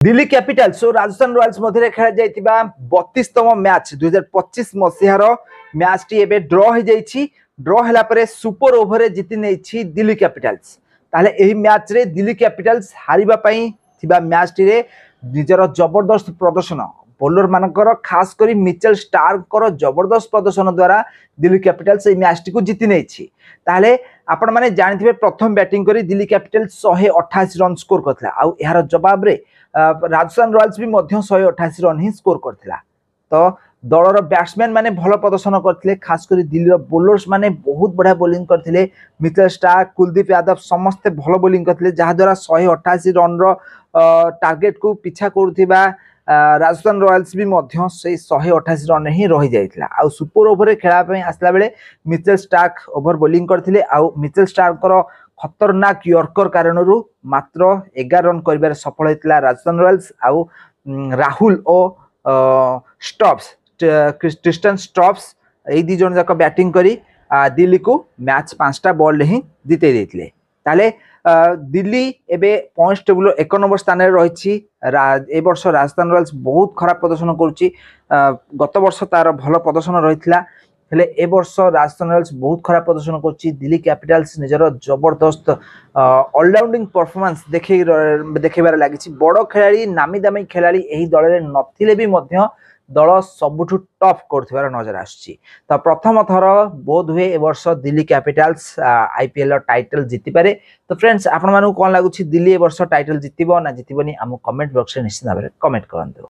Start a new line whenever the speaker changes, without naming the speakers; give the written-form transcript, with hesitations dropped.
Delhi Capitals और Rajasthan Royals मध्य खेला जाइतिबा 32तम match 2025 मसीहार match T एबे ड्रॉ हो जाइछि। ड्रॉ हला परे सुपर ओवर रे जीति नेछि दिल्ली कैपिटल्स। ताले एही मैच रे दिल्ली कैपिटल्स हारिबा पई थिबा मैच टी रे निजर जबरदस्त प्रदर्शन बोलर मानकर खास करी मिचेल स्टार्क जबरदस्त प्रदर्शन द्वारा दिल्ली कैपिटल्स ए मैच टी को जीति नेछि। ताले आपण माने जानिथिबे प्रथम बैटिंग करी दिल्ली कैपिटल्स 188 रन स्कोर करथला आ एहार जवाब रे राजस्थान रॉयल्स भी मध्य 188 रन ही स्कोर करथिला। तो दलर बैट्समैन माने भल प्रदर्शन करथिले, खास करी दिल्ली बोलर्स माने बहुत बढ़िया बोलिंग करथिले। मिचेल स्टार्क, कुलदीप यादव समस्त भल बोलिंग करथिले जहा द्वारा 188 रन रो टार्गेट को पीछा करूथिबा राजस्थान रॉयल्स भी मध्य से 188 रन ही रही जाइथिला। आ सुपर ओवर रे खेला पई आसला बेले मिचेल स्टार्क ओवर बोलिंग करथिले आ मिचेल स्टार्क रो खतरनाक यॉर्कर कारणरू मात्र 11 रन करिबार सफल होइतिला राजस्थान रॉयल्स। आउ राहुल और स्टॉप्स क्रिस्टन स्टॉप्स ए दी जन जाक बैटिंग करी दिल्ली को मैच 5टा बॉल रे ही जिते देथिले। ताले दिल्ली एबे पॉइंट्स टेबल 1 नंबर स्थान रे रहिछि। ए वर्ष राजस्थान रॉयल्स बहुत खराब प्रदर्शन करूछि। गत वर्ष तार भल प्रदर्शन रहिथिला, हेले ए वर्ष राजस्थान रॉयल्स बहुत खराब प्रदर्शन करछि। दिल्ली कैपिटल्स निजर जबरदस्त ऑलराउंडिंग परफॉर्मेंस देखेबार लागिछि। बड़ खेलाड़ी नामी दामी खेलाड़ी एही दल रे नथिले भी मध्य दल सबुठु टॉप करथिबार नजर आछि। तो प्रथम थर बोध हुए ए वर्ष दिल्ली कैपिटल्स आईपीएल टाइटल जीति पारे। तो फ्रेंड्स आपण मानु कोन लागुछि दिल्ली ए वर्ष टाइटल जीतिबो ना जीतिबोनी हम कमेंट बॉक्स रे निश्चित भाबरे कमेंट करंतु।